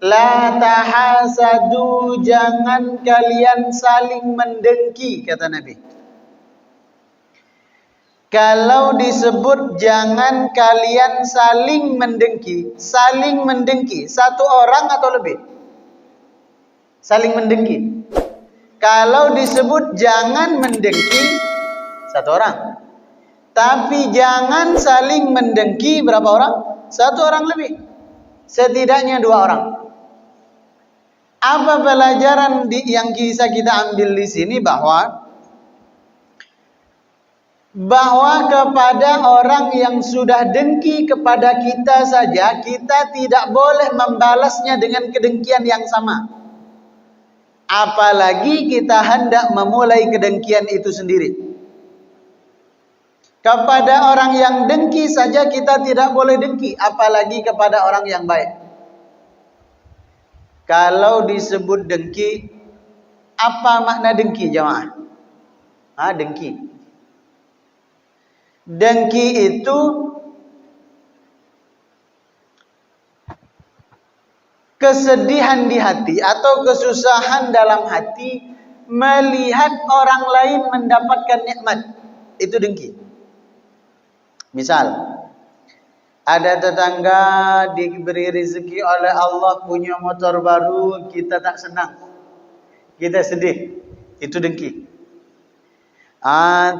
La tahasadu, jangan kalian saling mendengki, kata Nabi. Kalau disebut jangan kalian saling mendengki satu orang atau lebih? Saling mendengki. Kalau disebut jangan mendengki satu orang. Tapi jangan saling mendengki berapa orang? Satu orang lebih. Setidaknya dua orang. Apa pelajaran yang bisa kita ambil di sini bahwa kepada orang yang sudah dengki kepada kita saja, kita tidak boleh membalasnya dengan kedengkian yang sama. Apalagi kita hendak memulai kedengkian itu sendiri. Kepada orang yang dengki saja kita tidak boleh dengki, apalagi kepada orang yang baik. Kalau disebut dengki, apa makna dengki, jamaah? Dengki. Dengki itu kesedihan di hati atau kesusahan dalam hati melihat orang lain mendapatkan nikmat. Itu dengki. Misal, ada tetangga diberi rezeki oleh Allah punya motor baru, kita tak senang, kita sedih. Itu dengki.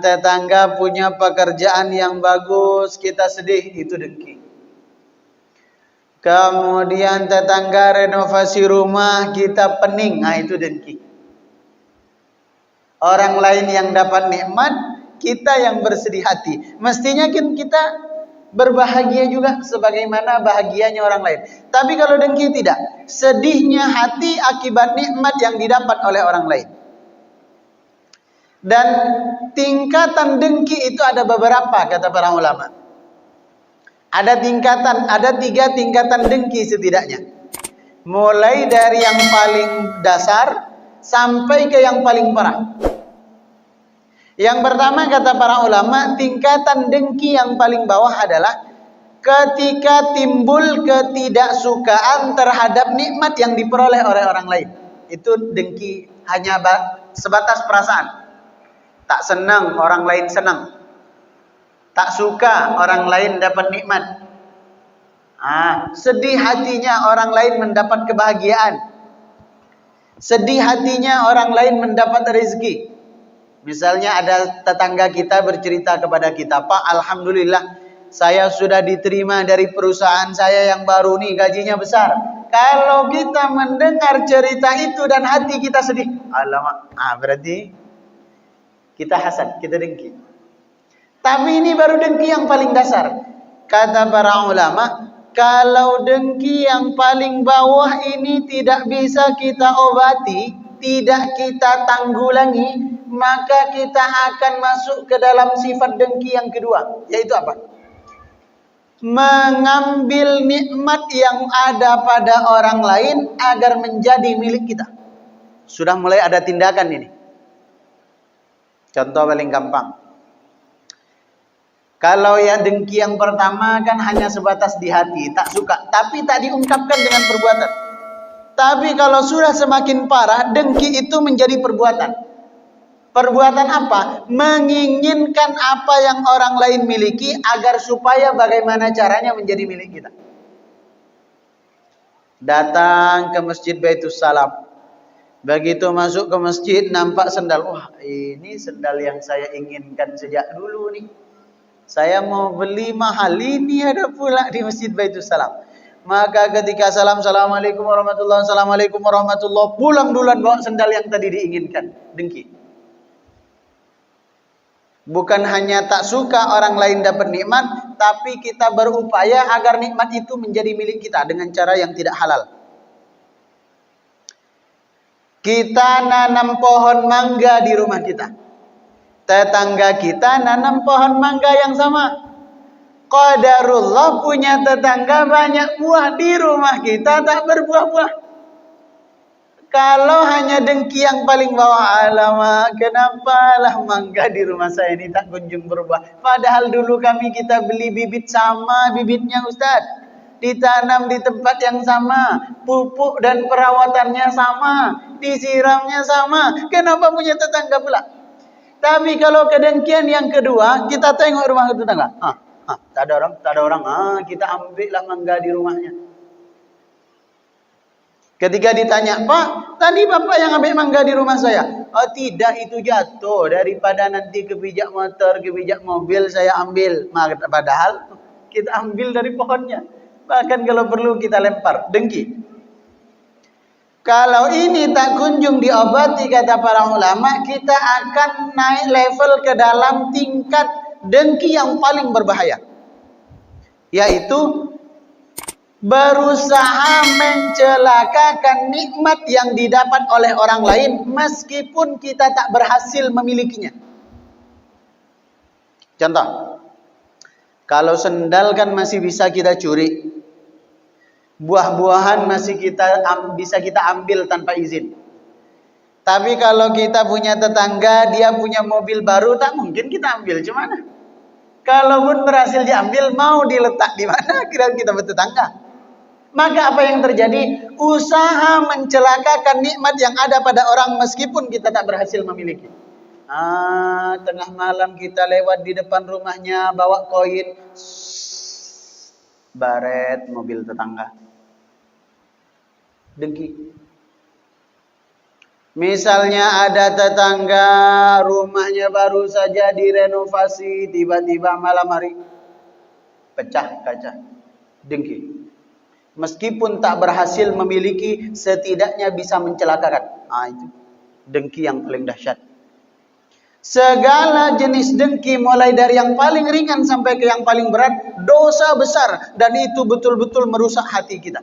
Tetangga punya pekerjaan yang bagus, kita sedih, itu dengki. Kemudian tetangga renovasi rumah, kita pening, itu dengki. Orang lain yang dapat nikmat, kita yang bersedih hati. Mestinya kan kita berbahagia juga sebagaimana bahagianya orang lain. Tapi kalau dengki tidak, sedihnya hati akibat nikmat yang didapat oleh orang lain. Dan tingkatan dengki itu ada beberapa, kata para ulama. Ada 3 tingkatan dengki setidaknya. Mulai dari yang paling dasar sampai ke yang paling parah. Yang pertama, kata para ulama, tingkatan dengki yang paling bawah adalah ketika timbul ketidaksukaan terhadap nikmat yang diperoleh oleh orang lain. Itu dengki hanya sebatas perasaan. Tak senang orang lain senang. Tak suka orang lain dapat nikmat. Sedih hatinya orang lain mendapat kebahagiaan. Sedih hatinya orang lain mendapat rezeki. Misalnya ada tetangga kita bercerita kepada kita, Pak, alhamdulillah saya sudah diterima dari perusahaan saya yang baru nih, gajinya besar. Kalau kita mendengar cerita itu dan hati kita sedih, alamak, berarti kita hasad, kita dengki. Tapi ini baru dengki yang paling dasar. Kata para ulama, kalau dengki yang paling bawah ini tidak bisa kita obati, tidak kita tanggulangi, maka kita akan masuk ke dalam sifat dengki yang kedua. Yaitu apa? Mengambil nikmat yang ada pada orang lain agar menjadi milik kita. Sudah mulai ada tindakan ini. Contoh paling gampang. Kalau yang dengki yang pertama kan hanya sebatas di hati, tak suka, tapi tak diungkapkan dengan perbuatan. Tapi kalau sudah semakin parah, dengki itu menjadi perbuatan. Perbuatan apa? Menginginkan apa yang orang lain miliki agar supaya bagaimana caranya menjadi milik kita. Datang ke Masjid Baitus Salam. Begitu masuk ke masjid nampak sendal. Wah, ini sendal yang saya inginkan sejak dulu nih. Saya mau beli mahal, ini ada pula di Masjid Baitus Salam. Maka ketika assalamualaikum warahmatullahi wabarakatuh, assalamualaikum warahmatullahi wabarakatuh, pulang duluan bawa sendal yang tadi diinginkan. Dengki. Bukan hanya tak suka orang lain dapat nikmat, tapi kita berupaya agar nikmat itu menjadi milik kita dengan cara yang tidak halal. Kita nanam pohon mangga di rumah kita. Tetangga kita nanam pohon mangga yang sama. Qadarullah punya tetangga banyak buah, di rumah kita tak berbuah-buah. Kalau hanya dengki yang paling bawah, alamak, kenapalah mangga di rumah saya ini tak kunjung berbuah. Padahal dulu kita beli bibit sama bibitnya Ustaz. ditanam di tempat yang sama, pupuk dan perawatannya sama, disiramnya sama. Kenapa punya tetangga pula? Tapi kalau kedengkian yang kedua, kita tengok rumah tetangga. Tak ada orang. Kita ambillah mangga di rumahnya. Ketika ditanya, Pak, tadi Bapak yang ambil mangga di rumah saya. Oh tidak, itu jatuh. Daripada nanti kepijak motor, kepijak mobil, saya ambil. Padahal kita ambil dari pohonnya. Bahkan kalau perlu kita lempar. Dengki. Kalau ini tak kunjung diobati, kata para ulama, kita akan naik level ke dalam tingkat dengki yang paling berbahaya. Yaitu berusaha mencelakakan nikmat yang didapat oleh orang lain meskipun kita tak berhasil memilikinya. Contoh, kalau sendal kan masih bisa kita curi, buah-buahan masih bisa kita ambil tanpa izin. Tapi kalau kita punya tetangga, dia punya mobil baru, tak mungkin kita ambil. Cuma kalaupun berhasil diambil, mau diletak di mana? Kira kita bertetangga. Maka apa yang terjadi? Usaha mencelakakan nikmat yang ada pada orang meskipun kita tak berhasil memiliki. Tengah malam kita lewat di depan rumahnya bawa koin, baret mobil tetangga. Dengki. Misalnya ada tetangga rumahnya baru saja direnovasi, tiba-tiba malam hari pecah kaca. Dengki. Meskipun tak berhasil memiliki, setidaknya bisa mencelakakan. Itu dengki yang paling dahsyat. Segala jenis dengki, mulai dari yang paling ringan sampai ke yang paling berat, dosa besar, dan itu betul-betul merusak hati kita.